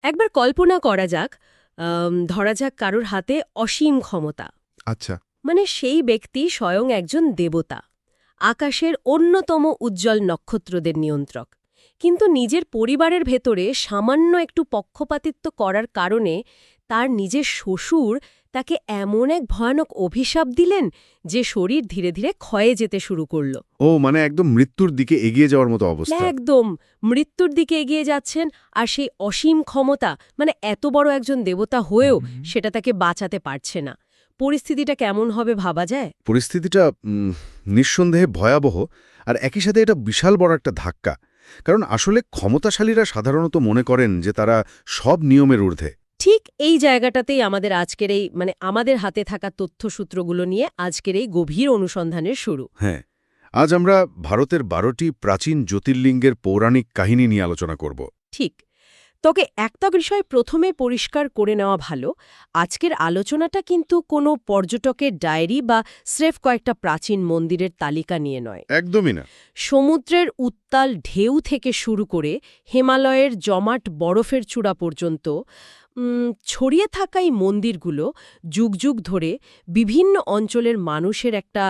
একবার কল্পনা করা যাক, ধরা যাক কারোর হাতে অসীম ক্ষমতা। আচ্ছা। মানে সেই ব্যক্তি স্বয়ং একজন দেবতা, আকাশের অন্যতম উজ্জ্বল নক্ষত্রদের নিয়ন্ত্রক। কিন্তু নিজের পরিবারের ভেতরে সামান্য একটু পক্ষপাতিত্ব করার কারণে তার নিজের শ্বশুর তাকে এমন এক ভয়ানক অভিশাপ দিলেন যে শরীর ধীরে ধীরে ক্ষয়ে যেতে শুরু করল। ও মানে একদম মৃত্যুর দিকে এগিয়ে যাওয়ার মতো অবস্থা। একদম মৃত্যুর দিকে এগিয়ে যাচ্ছেন, আর সেই অসীম ক্ষমতা, মানে এত বড় একজন দেবতা হয়েও সেটা তাকে বাঁচাতে পারছে না। পরিস্থিতিটা কেমন হবে ভাবা যায়? পরিস্থিতিটা নিঃসন্দেহে ভয়াবহ, আর একই সাথে এটা বিশাল বড় একটা ধাক্কা। কারণ আসলে ক্ষমতাশালীরা সাধারণত মনে করেন যে তারা সব নিয়মের ঊর্ধ্বে। ঠিক এই জায়গাটাতেই আমাদের আজকের এই আমাদের হাতে থাকা তথ্যসূত্রগুলো নিয়ে আজকের এই গভীর অনুসন্ধানের শুরু। হ্যাঁ, আজ আমরা ভারতের 12টি প্রাচীন জ্যোতির্লিঙ্গের পৌরাণিক কাহিনী নিয়ে আলোচনা করব। ঠিক। তবে একটা বিষয় প্রথমে পরিষ্কার করে নেওয়া ভালো, আজকের আলোচনাটা কিন্তু কোনো পর্যটকের ডায়েরি বা স্রেফ কয়েকটা প্রাচীন মন্দিরের তালিকা নিয়ে নয়। একদমই না। সমুদ্রের উত্তাল ঢেউ থেকে শুরু করে হিমালয়ের জমাট বরফের চূড়া পর্যন্ত ছড়িয়ে থাকা এই মন্দিরগুলো যুগ যুগ ধরে বিভিন্ন অঞ্চলের মানুষের একটা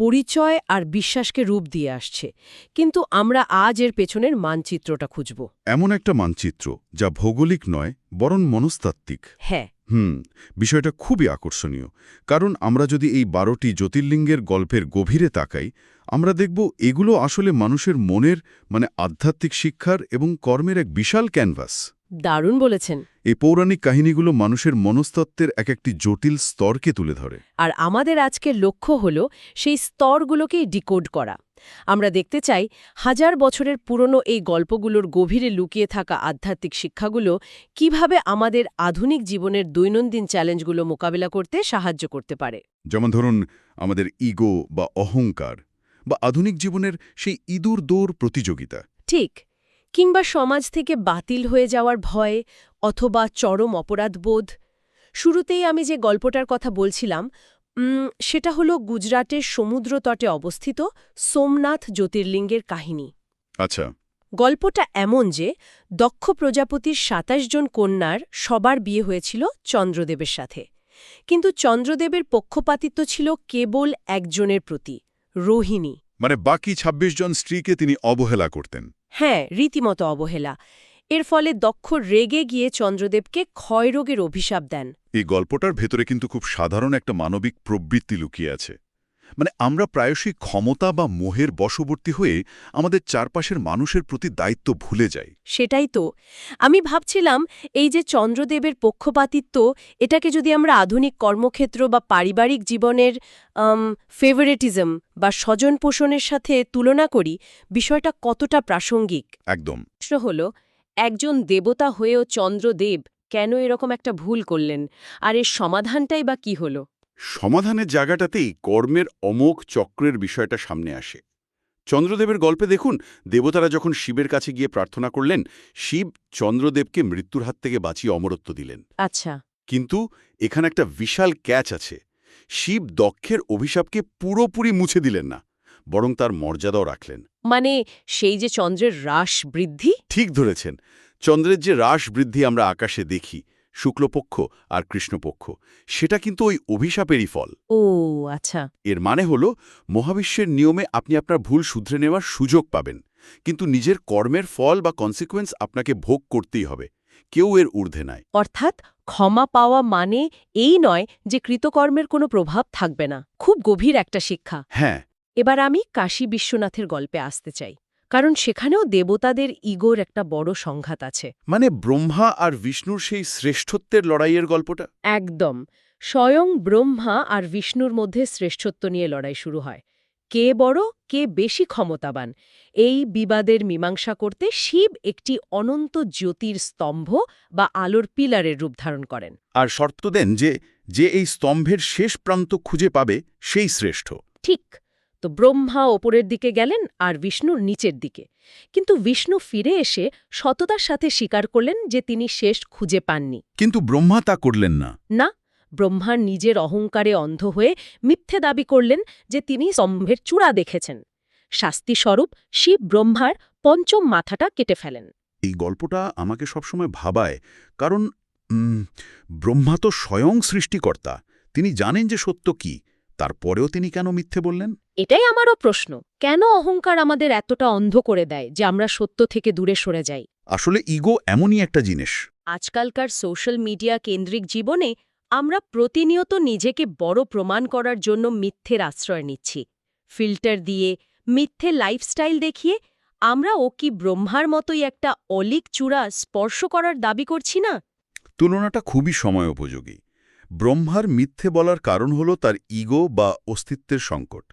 পরিচয় আর বিশ্বাসকে রূপ দিয়ে আসছে। কিন্তু আমরা আজ এর পেছনের মানচিত্রটা খুঁজব। এমন একটা মানচিত্র যা ভৌগোলিক নয় বরং মনস্তাত্ত্বিক। হ্যাঁ। বিষয়টা খুবই আকর্ষণীয়, কারণ আমরা যদি এই 12টি জ্যোতির্লিঙ্গের গল্পের গভীরে তাকাই, আমরা দেখব এগুলো আসলে মানুষের মনের আধ্যাত্মিক শিক্ষার এবং কর্মের এক বিশাল ক্যানভাস। দারুণ বলেছেন। এই পৌরাণিক কাহিনীগুলো মানুষের মনস্তত্ত্বের একটি জটিল স্তরকে তুলে ধরে। আর আমাদের আজকের লক্ষ্য হল সেই স্তরগুলোকেই ডিকোড করা। আমরা দেখতে চাই হাজার বছরের পুরনো এই গল্পগুলোর গভীরে লুকিয়ে থাকা আধ্যাত্মিক শিক্ষাগুলো কিভাবে আমাদের আধুনিক জীবনের দৈনন্দিন চ্যালেঞ্জগুলো মোকাবিলা করতে সাহায্য করতে পারে। যেমন ধরুন, আমাদের ইগো বা অহংকার, বা আধুনিক জীবনের সেই ইঁদুর দৌড় প্রতিযোগিতা। ঠিক। কিংবা সমাজ থেকে বাতিল হয়ে যাওয়ার ভয় অথবা চরম অপরাধবোধ। শুরুতেই আমি যে গল্পটার কথা বলছিলাম, সেটা হলো গুজরাটের সমুদ্রতটে অবস্থিত সোমনাথ জ্যোতির্লিঙ্গের কাহিনী। আচ্ছা। গল্পটা এমন যে দক্ষ প্রজাপতির ২৭ জন কন্যার সবার বিয়ে হয়েছিল চন্দ্রদেবের সাথে। কিন্তু চন্দ্রদেবের পক্ষপাতিত্ব ছিল কেবল একজনের প্রতি, রোহিণী। বাকি ২৬ জন স্ত্রীকে তিনি অবহেলা করতেন। হ্যাঁ, রীতিমতো অবহেলা। এর ফলে দক্ষ রেগে গিয়ে চন্দ্রদেবকে ক্ষয়রোগের অভিশাপ দেন। এই গল্পটার ভেতরে কিন্তু খুব সাধারণ একটা মানবিক প্রবৃত্তি লুকিয়ে আছে। আমরা প্রায়শই ক্ষমতা বা মোহের বশবর্তী হয়ে আমাদের চারপাশের মানুষের প্রতি দায়িত্ব ভুলে যাই। সেটাই তো আমি ভাবছিলাম, এই যে চন্দ্রদেবের পক্ষপাতিত্ব, এটাকে যদি আমরা আধুনিক কর্মক্ষেত্র বা পারিবারিক জীবনের ফেভারিটিজম বা স্বজন পোষণের সাথে তুলনা করি, বিষয়টা কতটা প্রাসঙ্গিক। একদম। প্রশ্ন হল, একজন দেবতা হয়েও চন্দ্রদেব কেন এরকম একটা ভুল করলেন, আর এর সমাধানটাই বা কি হল? সমাধানের জায়গাটাতেই কর্মের অমোঘ চক্রের বিষয়টা সামনে আসে। চন্দ্রদেবের গল্পে দেখুন, দেবতারা যখন শিবের কাছে গিয়ে প্রার্থনা করলেন, শিব চন্দ্রদেবকে মৃত্যুর হাত থেকে বাঁচিয়ে অমরত্ব দিলেন। আচ্ছা। কিন্তু এখানে একটা বিশাল ক্যাচ আছে। শিব দক্ষের অভিশাপকে পুরোপুরি মুছে দিলেন না, বরং তার মর্যাদাও রাখলেন। সেই যে চন্দ্রের হ্রাস বৃদ্ধি? ঠিক ধরেছেন। চন্দ্রের যে হ্রাস বৃদ্ধি আমরা আকাশে দেখি, শুক্লপক্ষ আর কৃষ্ণপক্ষ, সেটা কিন্তু ওই অভিশাপেরই ফল। ও আচ্ছা। এর মানে হল, মহাবিশ্বের নিয়মে আপনি আপনার ভুল শুধরে নেওয়ার সুযোগ পাবেন, কিন্তু নিজের কর্মের ফল বা কনসিকুয়েন্স আপনাকে ভোগ করতেই হবে। কেউ এর ঊর্ধ্বে নাই। অর্থাৎ ক্ষমা পাওয়া মানে এই নয় যে কৃতকর্মের কোনো প্রভাব থাকবে না। খুব গভীর একটা শিক্ষা। হ্যাঁ। এবার আমি কাশী বিশ্বনাথের গল্পে আসতে চাই, কারণ সেখানেও দেবতাদের ইগোর একটা বড় সংঘাত আছে। ব্রহ্মা আর বিষ্ণুর সেই শ্রেষ্ঠত্বের লড়াইয়ের গল্পটা। একদম। স্বয়ং ব্রহ্মা আর বিষ্ণুর মধ্যে শ্রেষ্ঠত্ব নিয়ে লড়াই শুরু হয়। কে বড়, কে বেশি ক্ষমতাবান, এই বিবাদের মীমাংসা করতে শিব একটি অনন্ত জ্যোতির স্তম্ভ বা আলোর পিলারের রূপ ধারণ করেন। আর শর্ত দেন যে যে এই স্তম্ভের শেষ প্রান্ত খুঁজে পাবে সেই শ্রেষ্ঠ। ঠিক। তো ব্রহ্মা ওপরের দিকে গেলেন আর বিষ্ণুর নিচের দিকে। কিন্তু বিষ্ণু ফিরে এসে সততার সাথে স্বীকার করলেন যে তিনি শেষ খুঁজে পাননি। কিন্তু ব্রহ্মা তা করলেন না। না, ব্রহ্মা নিজের অহংকারে অন্ধ হয়ে মিথ্যে দাবি করলেন যে তিনি স্তম্ভের চূড়া দেখেছেন। শাস্তিস্বরূপ শিব ব্রহ্মার পঞ্চম মাথাটা কেটে ফেলেন। এই গল্পটা আমাকে সবসময় ভাবায়, কারণ ব্রহ্মা তো স্বয়ং সৃষ্টিকর্তা। তিনি জানেন যে সত্য কি, তারপরেও তিনি কেন মিথ্যে বললেন? এটাই আমারও প্রশ্ন। কেন অহংকার আমাদের এতটা অন্ধ করে দেয় যে আমরা সত্য থেকে দূরে সরে যাই? আসলে ইগো এমনই একটা জিনিস। আজকালকার সোশ্যাল মিডিয়া কেন্দ্রিক জীবনে আমরা প্রতিনিয়ত নিজেকে বড় প্রমাণ করার জন্য মিথ্যের আশ্রয় নিচ্ছি। ফিল্টার দিয়ে, মিথ্যে লাইফস্টাইল দেখিয়ে আমরা ও কি ব্রহ্মার মতোই একটা অলিক চূড়া স্পর্শ করার দাবি করছি না? তুলনাটা খুবই সময় উপযোগী। ব্রহ্মার মিথ্যে বলার কারণ হল তার ইগো বা অস্তিত্বের সংকট।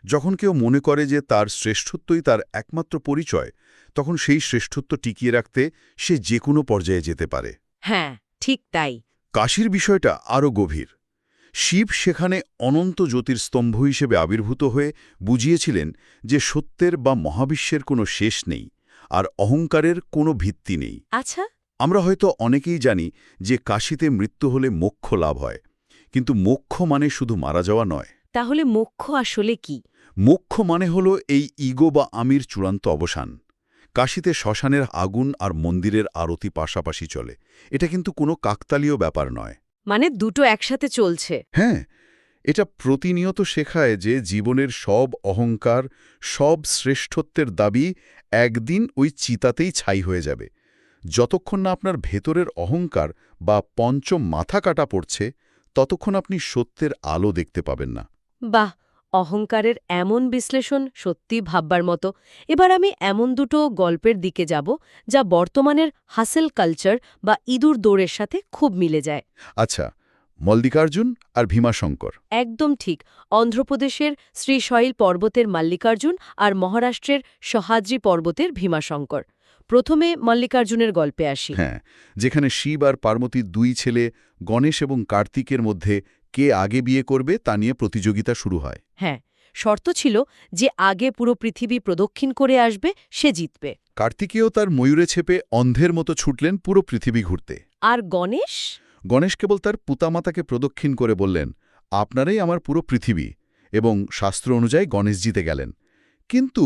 যখন কেউ মনে করে যে তার শ্রেষ্ঠত্বই তার একমাত্র পরিচয়, তখন সেই শ্রেষ্ঠত্ব টিকিয়ে রাখতে সে যে কোনো পর্যায়ে যেতে পারে। হ্যাঁ, ঠিক তাই। কাশীর বিষয়টা আরও গভীর। শিব সেখানে অনন্ত জ্যোতির্স্তম্ভ হিসেবে আবির্ভূত হয়ে বুঝিয়েছিলেন যে সত্যের বা মহাবিশ্বের কোনো শেষ নেই, আর অহংকারের কোনো ভিত্তি নেই। আচ্ছা। আমরা হয়তো অনেকেই জানি যে কাশীতে মৃত্যু হলে মোক্ষ লাভ হয়, কিন্তু মোক্ষ মানে শুধু মারা যাওয়া নয়। তাহলে মোক্ষ আসলে কি? মোক্ষ মানে হলো এই ইগো বা আমির চূড়ান্ত অবসান। কাশীতে শ্মশানের আগুন আর মন্দিরের আরতি পাশাপাশি চলে। এটা কিন্তু কোনো কাকতালীয় ব্যাপার নয়। মানে দুটো একসাথে চলছে? হ্যাঁ, এটা প্রতিনিয়ত শেখায় যে জীবনের সব অহংকার, সব শ্রেষ্ঠত্বের দাবি একদিন ওই চিতাতেই ছাই হয়ে যাবে। যতক্ষণ না আপনার ভেতরের অহংকার বা পঞ্চম মাথা কাটা পড়ছে, ততক্ষণ আপনি সত্যের আলো দেখতে পাবেন না। বাহ! অহংকারের এমন বিশ্লেষণ সত্যি ভাববার মতো। এবার আমি এমন দুটো গল্পের দিকে যাব যা বর্তমানের হাসেল কালচার বা ইঁদুর দৌড়ের সাথে খুব মিলে যায়। আচ্ছা, মল্লিকার্জুন আর ভীমাশঙ্কর। একদম ঠিক। অন্ধ্রপ্রদেশের শ্রীশৈল পর্বতের মল্লিকার্জুন আর মহারাষ্ট্রের সহ্যাদ্রি পর্বতের ভীমাশঙ্কর। প্রথমে মল্লিকার্জুনের গল্পে আসি। হ্যাঁ, যেখানে শিব আর পার্বতীর দুই ছেলে গণেশ এবং কার্তিকের মধ্যে কে আগে বিয়ে করবে তা নিয়ে প্রতিযোগিতা শুরু হয়। হ্যাঁ, শর্ত ছিল যে আগে পুরো পৃথিবী প্রদক্ষিণ করে আসবে সে জিতবে। কার্তিকেয় তার ময়ূরে ছেপে অন্ধের মতো ছুটলেন পুরো পৃথিবী ঘুরতে। আর গণেশ? গণেশ কেবল তার পুতামাতাকে প্রদক্ষিণ করে বললেন, আপনারাই আমার পুরো পৃথিবী, এবং শাস্ত্র অনুযায়ী গণেশ জিতে গেলেন। কিন্তু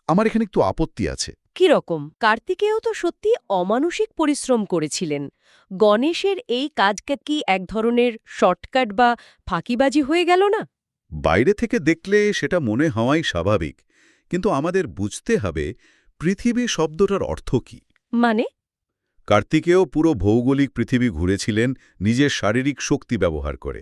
আমার এখানে একটু আপত্তি আছে। কি রকম? কার্তিকেয় তো সত্যি অমানুষিক পরিশ্রম করেছিলেন। গণেশের এই কাজটা কি এক ধরনের শর্টকাট বা ফাঁকিবাজি হয়ে গেল না? বাইরে থেকে দেখলে সেটা মনে হওয়াই স্বাভাবিক, কিন্তু আমাদের বুঝতে হবে পৃথিবী শব্দটার অর্থ কী। মানে? কার্তিকেয় পুরো ভৌগোলিক পৃথিবী ঘুরেছিলেন নিজের শারীরিক শক্তি ব্যবহার করে,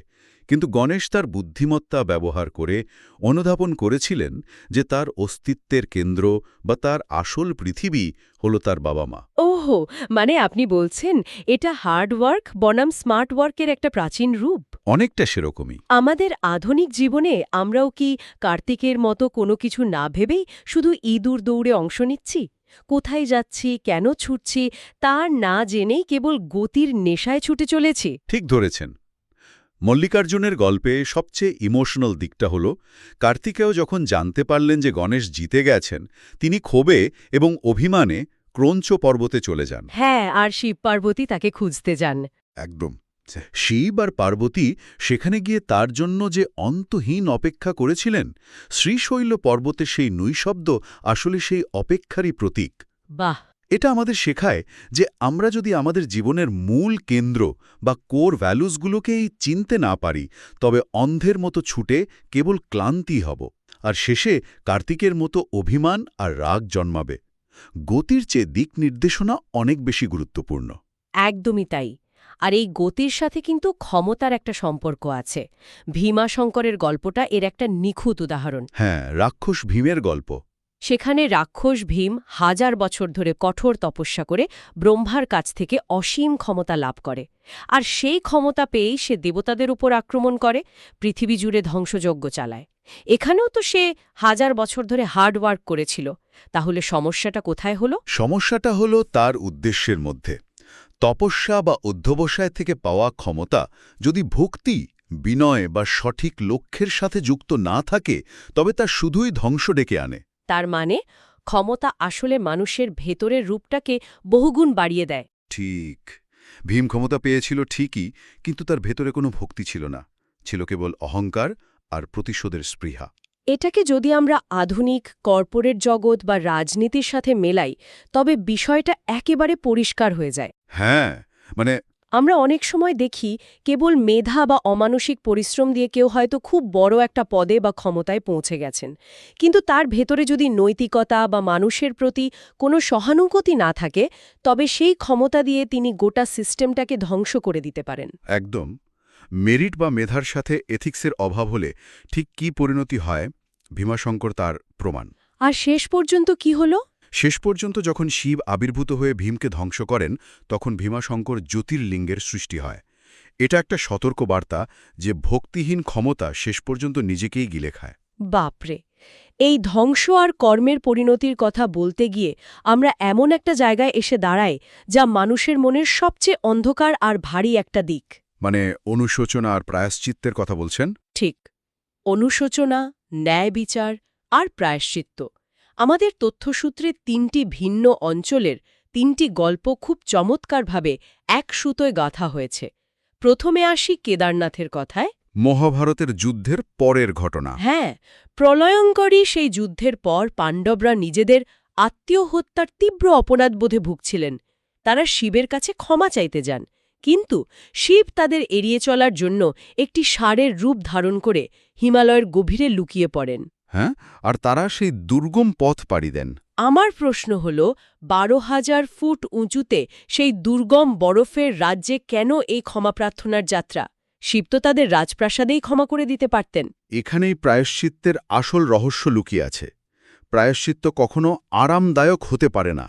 কিন্তু গণেশ তার বুদ্ধিমত্তা ব্যবহার করে অনুধাবন করেছিলেন যে তার অস্তিত্বের কেন্দ্র বা তার আসল পৃথিবী হল তার বাবা মা। ওহো, মানে আপনি বলছেন এটা হার্ড ওয়ার্ক বনাম স্মার্ট ওয়ার্কের একটা প্রাচীন রূপ? অনেকটা সেরকমই। আমাদের আধুনিক জীবনে আমরাও কি কার্তিকের মতো কোনো কিছু না ভেবেই শুধু ইঁদুর দৌড়ে অংশ নিচ্ছি? কোথায় যাচ্ছি, কেন ছুটছি তার না জেনেই কেবল গতির নেশায় ছুটে চলেছি? ঠিক ধরেছেন। মল্লিকার্জুনের গল্পে সবচেয়ে ইমোশনাল দিকটা হল কার্তিকেয় যখন জানতে পারলেন যে গণেশ জিতে গেছেন, তিনি ক্ষোভে এবং অভিমানে ক্রঞ্চ পর্বতে চলে যান। হ্যাঁ, আর শিব পার্বতী তাকে খুঁজতে যান। একদম। শিব আর পার্বতী সেখানে গিয়ে তার জন্য যে অন্তহীন অপেক্ষা করেছিলেন, শ্রীশৈল পর্বতে সেই নৈশব্দ আসলে সেই অপেক্ষারই প্রতীক। বাহ! এটা আমাদের শেখায় যে আমরা যদি আমাদের জীবনের মূল কেন্দ্র বা কোর ভ্যালুসগুলোকেই চিনতে না পারি, তবে অন্ধের মতো ছুটে কেবল ক্লান্তি হব, আর শেষে কার্তিকের মতো অভিমান আর রাগ জন্মাবে। গতির চেয়ে দিক নির্দেশনা অনেক বেশি গুরুত্বপূর্ণ। একদমই তাই। আর এই গতির সাথে কিন্তু ক্ষমতার একটা সম্পর্ক আছে। ভীমাশঙ্করের গল্পটা এর একটা নিখুঁত উদাহরণ। হ্যাঁ, রাক্ষস ভীমের গল্প। সেখানে রাক্ষস ভীম 1000 বছর ধরে কঠোর তপস্যা করে ব্রহ্মার কাছ থেকে অসীম ক্ষমতা লাভ করে। আর সেই ক্ষমতা পেয়েই সে দেবতাদের উপর আক্রমণ করে, পৃথিবী জুড়ে ধ্বংসযজ্ঞ চালায়। এখানেও তো সে 1000 বছর ধরে হার্ড ওয়ার্ক করেছিল। তাহলে সমস্যাটা কোথায় হলো? সমস্যাটা হলো তার উদ্দেশ্যের মধ্যে। তপস্যা বা অধ্যবসায় থেকে পাওয়া ক্ষমতা যদি ভক্তি, বিনয় বা সঠিক লক্ষ্যের সাথে যুক্ত না থাকে, তবে তা শুধুই ধ্বংস ডেকে আনে। তার মানে ক্ষমতা আসলে মানুষের ভেতরের রূপটাকে বহুগুণ বাড়িয়ে দেয়। ঠিক। ভীম ক্ষমতা পেয়েছিল ঠিকই, কিন্তু তার ভেতরে কোনো ভক্তি ছিল না। ছিল কেবল অহংকার আর প্রতিশোধের স্পৃহা। এটাকে যদি আমরা আধুনিক কর্পোরেট জগৎ বা রাজনীতির সাথে মেলাই তবে বিষয়টা একেবারে পরিষ্কার হয়ে যায়। হ্যাঁ, মানে আমরা অনেক সময় দেখি কেবল মেধা বা অমানসিক পরিশ্রম দিয়ে কেউ হয়তো খুব বড় একটা পদে বা ক্ষমতায় পৌঁছে গেছেন, কিন্তু তার ভেতরে যদি নৈতিকতা বা মানুষের প্রতি কোনো সহানুভূতি না থাকে তবে সেই ক্ষমতা দিয়ে তিনি গোটা সিস্টেমটাকে ধ্বংস করে দিতে পারেন। একদম। মেরিট বা মেধার সাথে এথিক্সের অভাব হলে ঠিক কী পরিণতি হয়, ভীমাশঙ্কর তার প্রমাণ। আর শেষ পর্যন্ত কি হলো? শেষ পর্যন্ত যখন শিব আবির্ভূত হয়ে ভীমকে ধ্বংস করেন তখন ভীমাশঙ্কর জ্যোতির্লিঙ্গের সৃষ্টি হয়। এটা একটা সতর্ক বার্তা যে ভক্তিহীন ক্ষমতা শেষ পর্যন্ত নিজেকেই গিলে খায়। বাপরে! এই ধ্বংস আর কর্মের পরিণতির কথা বলতে গিয়ে আমরা এমন একটা জায়গায় এসে দাঁড়াই যা মানুষের মনের সবচেয়ে অন্ধকার আর ভারী একটা দিক। মানে অনুশোচনা আর প্রায়শ্চিত্তের কথা বলছেন? ঠিক, অনুশোচনা, ন্যায় বিচার আর প্রায়শ্চিত্ত। আমাদের তথ্যসূত্রে ৩টি ভিন্ন অঞ্চলের ৩টি গল্প খুব চমৎকারভাবে এক সুতোয় গাঁথা হয়েছে। প্রথমে আসি কেদারনাথের কথায়। মহাভারতের যুদ্ধের পরের ঘটনা। হ্যাঁ, প্রলয়ঙ্করী সেই যুদ্ধের পর পাণ্ডবরা নিজেদের আত্মীয় হত্যার তীব্র অপরাধবোধে ভুগছিলেন। তারা শিবের কাছে ক্ষমা চাইতে যান, কিন্তু শিব তাদের এড়িয়ে চলার জন্য একটি ষাঁড়ের রূপ ধারণ করে হিমালয়ের গভীরে লুকিয়ে পড়েন। হ্যাঁ, আর তারা সেই দুর্গম পথ পাড়ি দেন। আমার প্রশ্ন হল, ১২,০০০ ফুট উঁচুতে সেই দুর্গম বরফের রাজ্যে কেন এই ক্ষমা প্রার্থনার যাত্রা? শিব তো তাদের রাজপ্রাসাদেই ক্ষমা করে দিতে পারতেন। এখানেই প্রায়শ্চিত্তের আসল রহস্য লুকিয়ে আছে। প্রায়শ্চিত্ত কখনো আরামদায়ক হতে পারে না।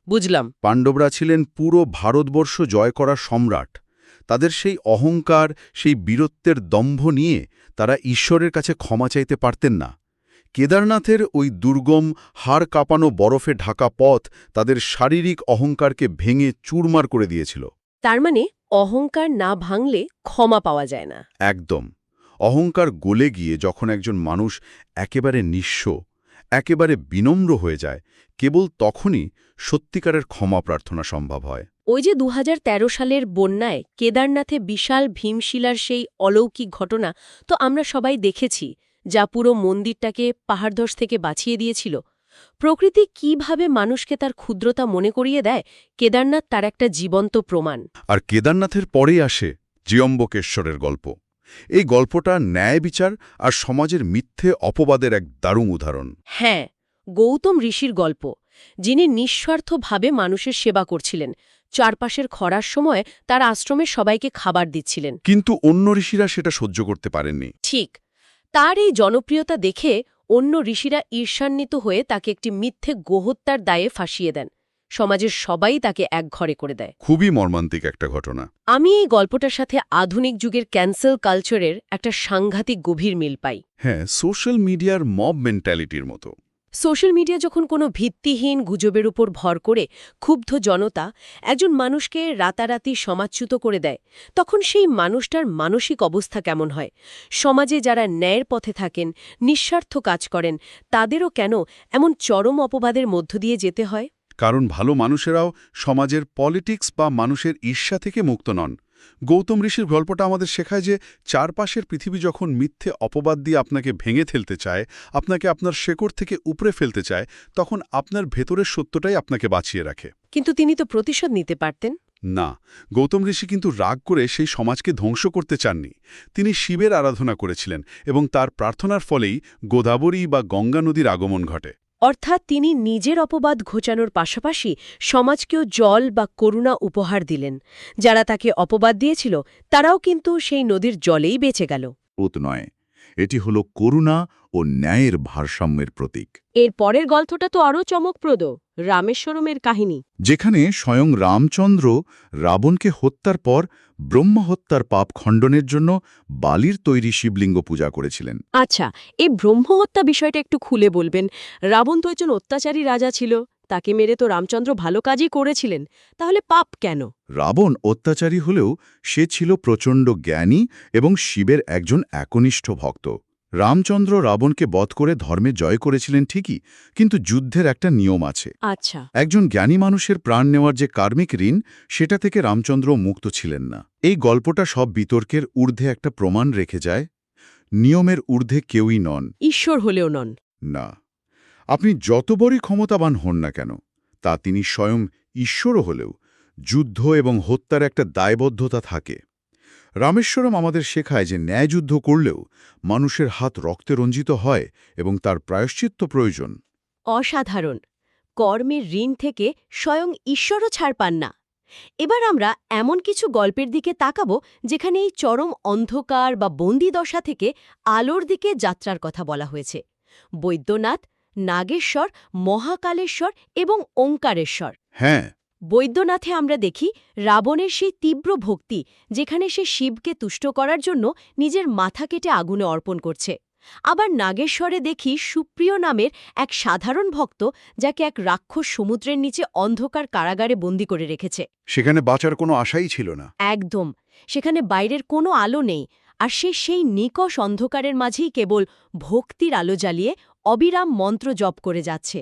বুঝলাম। পাণ্ডবরা ছিলেন পুরো ভারতবর্ষ জয় করা সম্রাট। তাদের সেই অহংকার, সেই বীরত্বের দম্ভ নিয়ে তারা ঈশ্বরের কাছে ক্ষমা চাইতে পারতেন না। কেদারনাথের ওই দুর্গম, হাড় কাঁপানো বরফে ঢাকা পথ তাদের শারীরিক অহংকারকে ভেঙে চুরমার করে দিয়েছিল। তার মানে অহংকার না ভাঙলে ক্ষমা পাওয়া যায় না। একদম। অহংকার গলে গিয়ে যখন একজন মানুষ একেবারে নিঃস্ব, একেবারে বিনম্র হয়ে যায়, কেবল তখনই সত্যিকারের ক্ষমা প্রার্থনা সম্ভব হয়। ওই যে ২০১৩ সালের বন্যায় কেদারনাথে বিশাল ভীমশিলার সেই অলৌকিক ঘটনা তো আমরা সবাই দেখেছি, যা পুরো মন্দিরটাকে পাহাড়ধস থেকে বাঁচিয়ে দিয়েছিল। প্রকৃতি কিভাবে মানুষকে তার ক্ষুদ্রতা মনে করিয়ে দেয়, কেদারনাথ তার একটা জীবন্ত প্রমাণ। আর কেদারনাথের পরেই আসে ত্র্যম্বকেশ্বরের গল্প। এই গল্পটা ন্যায় বিচার আর সমাজের মিথ্যে অপবাদের এক দারুণ উদাহরণ। হ্যাঁ, গৌতম ঋষির গল্প, যিনি নিঃস্বার্থভাবে মানুষের সেবা করছিলেন। চারপাশের খরার সময় তার আশ্রমে সবাইকে খাবার দিচ্ছিলেন। কিন্তু অন্য ঋষিরা সেটা সহ্য করতে পারেননি। ঠিক, তার এই জনপ্রিয়তা দেখে অন্য ঋষিরা ঈর্ষান্বিত হয়ে তাকে একটি মিথ্যে গোহত্যার দায়ে ফাঁসিয়ে দেন। সমাজের সবাই তাকে একঘরে করে দেয়। খুবই মর্মান্তিক একটা ঘটনা। আমি এই গল্পটার সাথে আধুনিক যুগের ক্যান্সেল কালচারের একটা সাংঘাতিক গভীর মিল পাই। হ্যাঁ, সোশ্যাল মিডিয়ার মব মেন্টালিটির মতো। সোশ্যাল মিডিয়া যখন কোনো ভিত্তিহীন গুজবের উপর ভর করে ক্ষুব্ধ জনতা একজন মানুষকে রাতারাতি সমাজচ্যুত করে দেয়, তখন সেই মানুষটার মানসিক অবস্থা কেমন হয়? সমাজে যারা ন্যায়ের পথে থাকেন, নিঃস্বার্থ কাজ করেন, তাদেরও কেন এমন চরম অপবাদের মধ্য দিয়ে যেতে হয়? কারণ ভালো মানুষেরাও সমাজের পলিটিক্স বা মানুষের ঈর্ষা থেকে মুক্ত নন। গৌতম ঋষির গল্পটা আমাদের শেখায় যে চারপাশের পৃথিবী যখন মিথ্যে অপবাদ দিয়ে আপনাকে ভেঙে ফেলতে চায়, আপনাকে আপনার শেকড় থেকে উপড়ে ফেলতে চায়, তখন আপনার ভেতরের সত্যটাই আপনাকে বাঁচিয়ে রাখে। কিন্তু তিনি তো প্রতিশোধ নিতে পারতেন। না, গৌতম ঋষি কিন্তু রাগ করে সেই সমাজকে ধ্বংস করতে চাননি। তিনি শিবের আরাধনা করেছিলেন এবং তার প্রার্থনার ফলেই গোদাবরী বা গঙ্গা নদীর আগমন ঘটে। অর্থাৎ তিনি নিজের অপবাদ ঘোচানোর পাশাপাশি সমাজকেও জল বা করুণা উপহার দিলেন। যারা তাকে অপবাদ দিয়েছিল তারাও কিন্তু সেই নদীর জলেই বেঁচে গেল। নয়, এটি হল করুণা ও ন্যায়ের ভারসাম্যের প্রতীক। এর পরের গল্পটা তো আরও চমকপ্রদ, রামেশ্বরমের কাহিনী। যেখানে স্বয়ং রামচন্দ্র রাবণকে হত্যার পর ব্রহ্মহত্যার পাপ খণ্ডনের জন্য বালির তৈরি শিবলিঙ্গ পূজা করেছিলেন। আচ্ছা, এই ব্রহ্মহত্যা বিষয়টা একটু খুলে বলবেন। রাবণ তো একজন অত্যাচারী রাজা ছিল, তাকে মেরে তো রামচন্দ্র ভালো কাজই করেছিলেন, তাহলে পাপ কেন? রাবণ অত্যাচারী হলেও সে ছিল প্রচণ্ড জ্ঞানী এবং শিবের একজন একনিষ্ঠ ভক্ত। রামচন্দ্র রাবণকে বধ করে ধর্মে জয় করেছিলেন ঠিকই, কিন্তু যুদ্ধের একটা নিয়ম আছে। আচ্ছা, একজন জ্ঞানী মানুষের প্রাণ নেওয়ার যে কার্মিক ঋণ, সেটা থেকে রামচন্দ্র মুক্ত ছিলেন না। এই গল্পটা সব বিতর্কের ঊর্ধ্বে একটা প্রমাণ রেখে যায়। নিয়মের ঊর্ধ্বে কেউই নন। ঈশ্বর হলেও নন। না, আপনি যত বড়ই ক্ষমতাবান হন না কেন, তা তিনি স্বয়ং ঈশ্বরও হলেও যুদ্ধ এবং হত্যার একটা দায়বদ্ধতা থাকে। রামেশ্বরম আমাদের শেখায় যে ন্যায়যুদ্ধ করলেও মানুষের হাত রক্তে রঞ্জিত হয় এবং তার প্রায়শ্চিত্ত প্রয়োজন। অসাধারণ। কর্মের ঋণ থেকে স্বয়ং ঈশ্বরও ছাড় পান না। এবার আমরা এমন কিছু গল্পের দিকে তাকাব যেখানে এই চরম অন্ধকার বা বন্দিদশা থেকে আলোর দিকে যাত্রার কথা বলা হয়েছে। বৈদ্যনাথ, নাগেশ্বর, মহাকালেশ্বর এবং ওঙ্কারেশ্বর। হ্যাঁ, বৈদ্যনাথে আমরা দেখি রাবণের সেই তীব্র ভক্তি, যেখানে সে শিবকে তুষ্ট করার জন্য নিজের মাথা কেটে আগুনে অর্পণ করছে। আবার নাগেশ্বরে দেখি সুপ্রিয় নামের এক সাধারণ ভক্ত, যাকে এক রাক্ষস সমুদ্রের নিচে অন্ধকার কারাগারে বন্দী করে রেখেছে। সেখানে বাঁচার কোনো আশাই ছিল না। একদম, সেখানে বাইরের কোনো আলো নেই, আর সে সেই নিকষ অন্ধকারের মাঝেই কেবল ভক্তির আলো জ্বালিয়ে অবিরাম মন্ত্র জপ করে যাচ্ছে।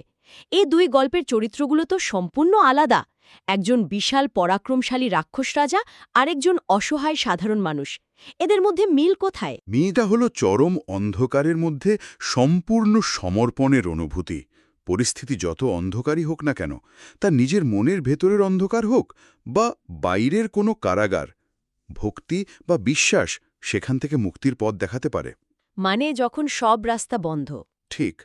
এই দুই গল্পের চরিত্রগুলো তো সম্পূর্ণ আলাদা। একজন বিশাল পরাক্রমশালী রাক্ষস রাজা, আরেকজন অসহায় সাধারণ মানুষ। এদের মধ্যে মিল কোথায়? মেয়েটা হলো চরম অন্ধকারের মধ্যে সম্পূর্ণ সমর্পণের অনুভূতি। পরিস্থিতি যত অন্ধকারই হোক না কেন, তার নিজের মনের ভেতরের অন্ধকার হোক বা বাইরের কোনো কারাগার, ভক্তি বা বিশ্বাস সেখান থেকে মুক্তির পথ দেখাতে পারে। মানে যখন সব রাস্তা বন্ধ। ঠিক,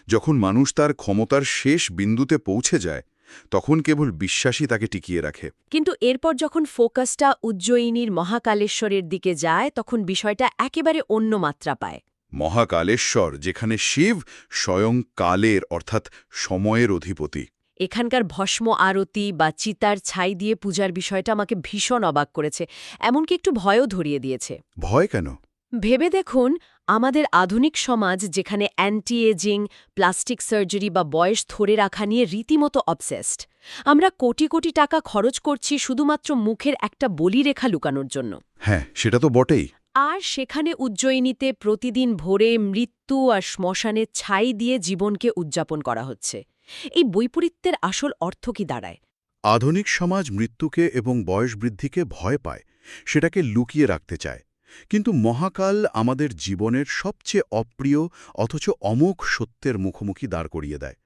যখন মানুষ তার ক্ষমতার শেষ বিন্দুতে পৌঁছে যায়, তখন কেবল বিশ্বাসই তাকে টিকিয়ে রাখে। কিন্তু এরপর যখন ফোকাসটা উজ্জয়িনীর মহাকালেশ্বরের দিকে যায়, তখন বিষয়টা একেবারে অন্য মাত্রা পায়। মহাকালেশ্বর, যেখানে শিব স্বয়ং কালের অর্থাৎ সময়ের অধিপতি। এখানকার ভস্ম আরতি বা চিতার ছাই দিয়ে পূজার বিষয়টা আমাকে ভীষণ অবাক করেছে, এমনকি একটু ভয়ও ধরিয়ে দিয়েছে। ভয় কেন? ভেবে দেখুন, আমাদের আধুনিক সমাজ যেখানে অ্যান্টি এজিং, প্লাস্টিক সার্জারি বা বয়স ধরে রাখা নিয়ে রীতিমতো অবসেসড, আমরা কোটি কোটি টাকা খরচ করছি শুধুমাত্র মুখের একটা বলিরেখা লুকানোর জন্য। হ্যাঁ, সেটা তো বটেই। আর সেখানে উজ্জয়িনীতে প্রতিদিন ভোরে মৃত্যু আর শ্মশানের ছাই দিয়ে জীবনকে উদযাপন করা হচ্ছে। এই বৈপরীত্যের আসল অর্থ কি দাঁড়ায়? আধুনিক সমাজ মৃত্যুকে এবং বয়স বৃদ্ধিকে ভয় পায়, সেটাকে লুকিয়ে রাখতে চায়। কিন্তু মহাকাল আমাদের জীবনের সবচেয়ে অপ্রিয় অথচ অমোঘ সত্যের মুখোমুখি দাঁড় করিয়ে দেয়।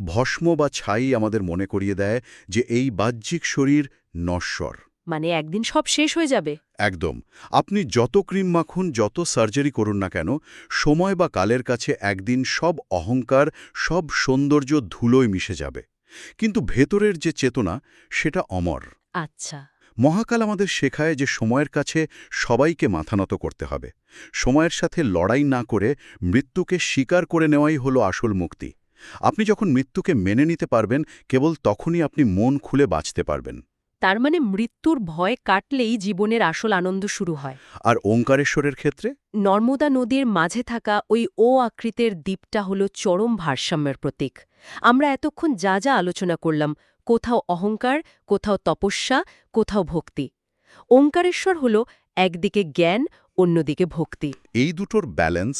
ভস্ম বা ছাই আমাদের মনে করিয়ে দেয় যে এই বাহ্যিক শরীর নশ্বর। মানে একদিন সব শেষ হয়ে যাবে। একদম। আপনি যত ক্রিম মাখুন, যত সার্জারি করুন না কেন, সময় বা কালের কাছে একদিন সব অহংকার, সব সৌন্দর্য ধুলোয় মিশে যাবে। কিন্তু ভেতরের যে চেতনা, সেটা অমর। আচ্ছা। মহাকাল আমাদের শেখায় যে সময়ের কাছে সবাইকে মাথা নত করতে হবে। সময়ের সাথে লড়াই না করে মৃত্যুকে স্বীকার করে নেওয়াই হলো আসল মুক্তি। আপনি যখন মৃত্যুকে মেনে নিতে পারবেন, কেবল তখনই আপনি মন খুলে বাঁচতে পারবেন। তার মানে মৃত্যুর ভয় কাটলেই জীবনের আসল আনন্দ শুরু হয়। আর ওঙ্কারেশ্বরের ক্ষেত্রে নর্মদা নদীর মাঝে থাকা ওই ও আকৃতির দ্বীপটা হল চরম ভারসাম্যের প্রতীক। আমরা এতক্ষণ যা যা আলোচনা করলাম, কোথাও অহংকার, কোথাও তপস্যা, কোথাও ভক্তি। ওঙ্কারেশ্বর হল একদিকে জ্ঞান, অন্যদিকে ভক্তি। এই দুটোর ব্যালেন্স,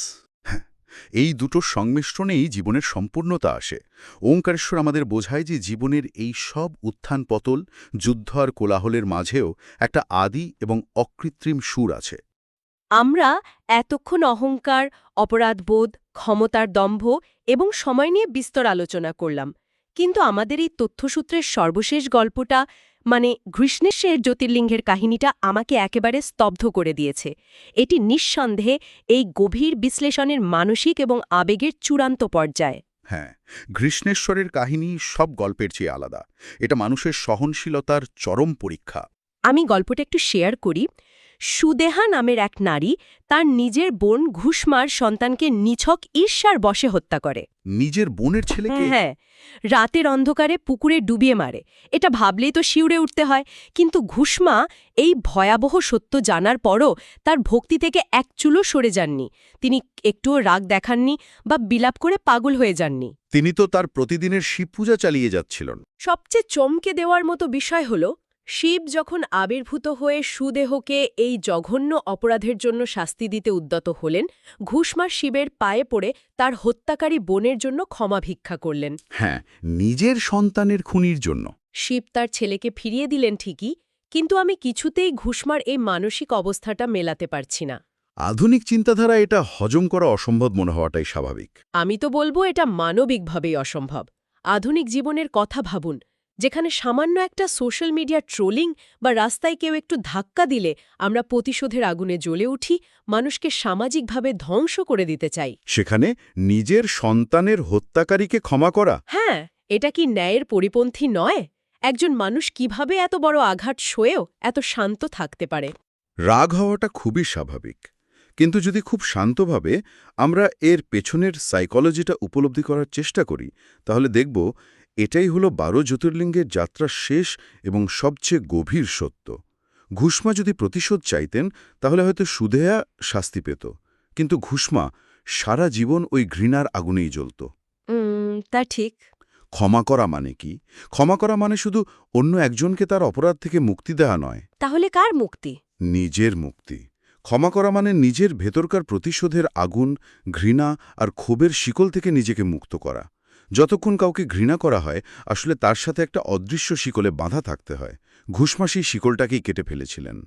এই দুটোর সংমিশ্রণেই জীবনের সম্পূর্ণতা আসে। ওঙ্কারেশ্বর আমাদের বোঝায় যে জীবনের এই সব উত্থান পতল, যুদ্ধ আর কোলাহলের মাঝেও একটা আদি এবং অকৃত্রিম সুর আছে। আমরা এতক্ষণ অহংকার, অপরাধবোধ, ক্ষমতার দম্ভ এবং সময় নিয়ে বিস্তর আলোচনা করলাম, কিন্তু আমাদের এই তথ্যসূত্রের সর্বশেষ গল্পটা, মানে ঘৃষ্ণেশ্বরের জ্যোতির্লিঙ্গের কাহিনীটা আমাকে একেবারে স্তব্ধ করে দিয়েছে। এটি নিঃসন্দেহে এই গভীর বিশ্লেষণের মানসিক এবং আবেগের চূড়ান্ত পর্যায়। হ্যাঁ, ঘৃষ্ণেশ্বরের কাহিনী সব গল্পের চেয়ে আলাদা। এটা মানুষের সহনশীলতার চরম পরীক্ষা। আমি গল্পটা একটু শেয়ার করি। সুদেহা নামের এক নারী তার নিজের বোন ঘুষমার সন্তানকে নিছক ঈর্ষার বশে হত্যা করে। নিজের বোনের ছেলেকে? হ্যাঁ, রাতের অন্ধকারে পুকুরে ডুবিয়ে মারে। এটা ভাবলেই তো শিউরে উঠতে হয়। কিন্তু ঘুষমা এই ভয়াবহ সত্য জানার পরও তার ভক্তি থেকে এক চুলো সরে যাননি। তিনি একটুও রাগ দেখাননি বা বিলাপ করে পাগল হয়ে যাননি। তিনি তো তার প্রতিদিনের শিব পূজা চালিয়ে যাচ্ছিলেন। সবচেয়ে চমকে দেওয়ার মতো বিষয় হল, শিব যখন আবির্ভূত হয়ে সুদেহকে এই জঘন্য অপরাধের জন্য শাস্তি দিতে উদ্যত হলেন, ঘুষমা শিবের পায়ে পড়ে তার হত্যাকারী বোনের জন্য ক্ষমা ভিক্ষা করলেন। হ্যাঁ, নিজের সন্তানের খুনির জন্য। শিব তার ছেলেকে ফিরিয়ে দিলেন ঠিকই, কিন্তু আমি কিছুতেই ঘুষমার এই মানসিক অবস্থাটা মেলাতে পারছি না। আধুনিক চিন্তাধারা এটা হজম করা অসম্ভব মনে হওয়াটাই স্বাভাবিক। আমি তো বলবো এটা মানবিকভাবেই অসম্ভব। আধুনিক জীবনের কথা ভাবুন, যেখানে সামান্য একটা সোশ্যাল মিডিয়া ট্রোলিং বা রাস্তায় কেউ একটু ধাক্কা দিলে আমরা প্রতিশোধের আগুনে জ্বলে উঠি, মানুষকে সামাজিকভাবে ধ্বংস করে দিতে চাই। সেখানে নিজের সন্তানের হত্যাকারীকে ক্ষমা করা, হ্যাঁ, এটা কি ন্যায়ের পরিপন্থী নয়? একজন মানুষ কিভাবে এত বড় আঘাত সয়েও এত শান্ত থাকতে পারে? রাগ হওয়াটা খুবই স্বাভাবিক, কিন্তু যদি খুব শান্তভাবে আমরা এর পেছনের সাইকোলজিটা উপলব্ধি করার চেষ্টা করি, তাহলে দেখব এটাই হলো 12 জ্যোতির্লিঙ্গের যাত্রার শেষ এবং সবচেয়ে গভীর সত্য। ঘুষমা যদি প্রতিশোধ চাইতেন তাহলে হয়তো সুদেয়া শাস্তি পেত, কিন্তু ঘুষমা সারা জীবন ওই ঘৃণার আগুনেই জ্বলত। তা ঠিক। ক্ষমা করা মানে কি? ক্ষমা করা মানে শুধু অন্য একজনকে তার অপরাধ থেকে মুক্তি দেওয়া নয়, তাহলে কার মুক্তি? নিজের মুক্তি। ক্ষমা করা মানে নিজের ভেতরকার প্রতিশোধের আগুন, ঘৃণা আর ক্ষোভের শিকল থেকে নিজেকে মুক্ত করা। যতক্ষণ কাউকে ঘৃণা করা হয়, আসলে তার সাথে একটা অদৃশ্য শিকলে বাঁধা থাকতে হয়। ঘুষমা সেই শিকলটাকেই কেটে ফেলেছিলেন।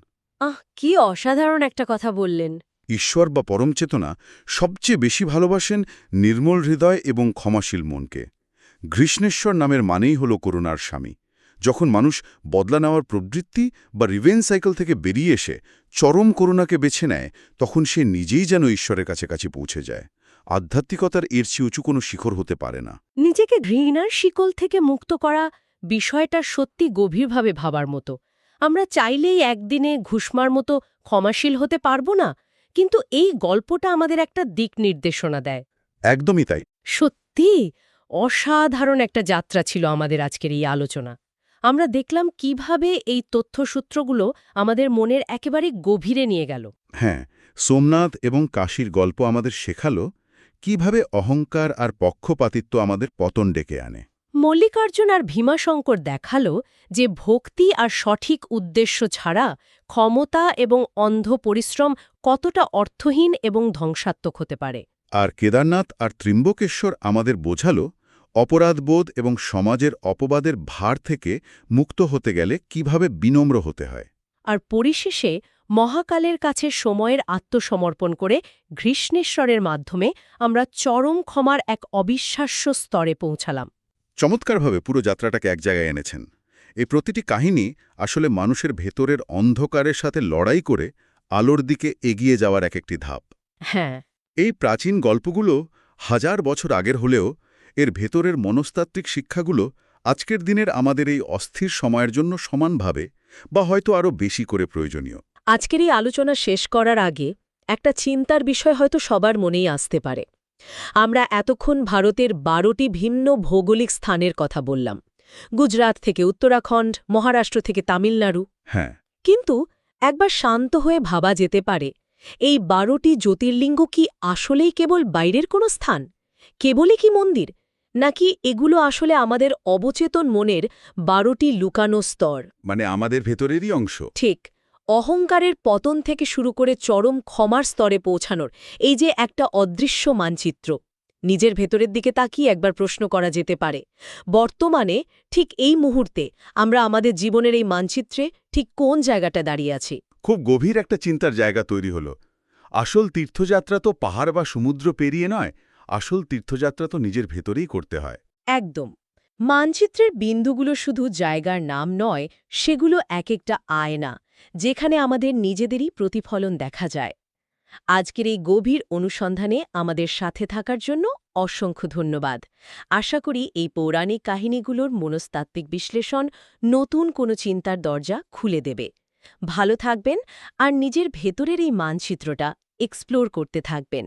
কি অসাধারণ একটা কথা বললেন। ঈশ্বর বা পরম চেতনা সবচেয়ে বেশি ভালোবাসেন নির্মল হৃদয় এবং ক্ষমাশীল মনকে। ঘৃষ্ণেশ্বর নামের মানেই হল করুণার স্বামী। যখন মানুষ বদলা নেওয়ার প্রবৃত্তি বা রিভেঞ্জ সাইকেল থেকে বেরিয়ে এসে চরম করুণাকে বেছে নেয়, তখন সে নিজেই যেন ঈশ্বরের কাছাকাছি পৌঁছে যায়। আধ্যাত্মিকতার এর চেয়ে উঁচু কোনো শিখর হতে পারে না। নিজেকে ঘৃণার শিকল থেকে মুক্ত করা বিষয়টা সত্যি গভীরভাবে ভাবার মতো। আমরা চাইলেই একদিনে ঘুষমার মতো ক্ষমাশীল হতে পারবো না, কিন্তু এই গল্পটা আমাদের একটা দিক নির্দেশনা দেয়। একদমই তাই। সত্যি অসাধারণ একটা যাত্রা ছিল আমাদের আজকের এই আলোচনা। আমরা দেখলাম কিভাবে এই তথ্যসূত্রগুলো আমাদের মনের একেবারে গভীরে নিয়ে গেল। হ্যাঁ, সোমনাথ এবং কাশীর গল্প আমাদের শেখালো কিভাবে অহংকার আর পক্ষপাতিত্ব আমাদের পতন ডেকে আনে। মল্লিকার্জুন আর ভীমাশঙ্কর দেখালো যে ভক্তি আর সঠিক উদ্দেশ্য ছাড়া ক্ষমতা এবং অন্ধ পরিশ্রম কতটা অর্থহীন এবং ধ্বংসাত্মক হতে পারে। আর কেদারনাথ আর ত্রিম্বকেশ্বর আমাদের বোঝালো অপরাধবোধ এবং সমাজের অপবাদের ভার থেকে মুক্ত হতে গেলে কিভাবে বিনম্র হতে হয়। আর পরিশেষে মহাকালের কাছে সময়ের আত্মসমর্পণ করে ঘৃষ্ণেশ্বরের মাধ্যমে আমরা চরম ক্ষমার এক অবিশ্বাস্য স্তরে পৌঁছালাম। চমৎকারভাবে পুরো যাত্রাটাকে এক জায়গায় এনেছেন। এই প্রতিটি কাহিনী আসলে মানুষের ভেতরের অন্ধকারের সাথে লড়াই করে আলোর দিকে এগিয়ে যাওয়ার একটি ধাপ। হ্যাঁ, এই প্রাচীন গল্পগুলো হাজার বছর আগের হলেও এর ভেতরের মনস্তাত্ত্বিক শিক্ষাগুলো আজকের দিনের আমাদের এই অস্থির সময়ের জন্য সমানভাবে বা হয়তো আরও বেশি করে প্রয়োজনীয়। আজকের এই আলোচনা শেষ করার আগে একটা চিন্তার বিষয় হয়তো সবার মনেই আসতে পারে। আমরা এতক্ষণ ভারতের 12টি ভিন্ন ভৌগোলিক স্থানের কথা বললাম, গুজরাট থেকে উত্তরাখণ্ড, মহারাষ্ট্র থেকে তামিলনাড়ু। হ্যাঁ, কিন্তু একবার শান্ত হয়ে ভাবা যেতে পারে, এই 12টি জ্যোতির্লিঙ্গ কি আসলেই কেবল বাইরের কোনো স্থান, কেবলই কি মন্দির, নাকি এগুলো আসলে আমাদের অবচেতন মনের 12টি লুকানো স্তর? মানে আমাদের ভেতরেরই অংশ। ঠিক, অহংকারের পতন থেকে শুরু করে চরম ক্ষমার স্তরে পৌঁছানোর এই যে একটা অদৃশ্য মানচিত্র। নিজের ভেতরের দিকে তাকিয়ে একবার প্রশ্ন করা যেতে পারে, বর্তমানে ঠিক এই মুহূর্তে আমরা আমাদের জীবনের এই মানচিত্রে ঠিক কোন জায়গাটা দাঁড়িয়ে আছি? খুব গভীর একটা চিন্তার জায়গা তৈরি হলো। আসল তীর্থযাত্রা তো পাহাড় বা সমুদ্র পেরিয়ে নয়, আসল তীর্থযাত্রা তো নিজের ভেতরেই করতে হয়। একদম। মানচিত্রের বিন্দুগুলো শুধু জায়গার নাম নয়, সেগুলো এক একটা আয়না, যেখানে আমাদের নিজেদেরই প্রতিফলন দেখা যায়। আজকের এই গভীর অনুসন্ধানে আমাদের সাথে থাকার জন্য অসংখ্য ধন্যবাদ। আশা করি এই পৌরাণিক কাহিনীগুলোর মনস্তাত্ত্বিক বিশ্লেষণ নতুন কোনো চিন্তার দরজা খুলে দেবে। ভালো থাকবেন আর নিজের ভেতরের এই মানচিত্রটা এক্সপ্লোর করতে থাকবেন।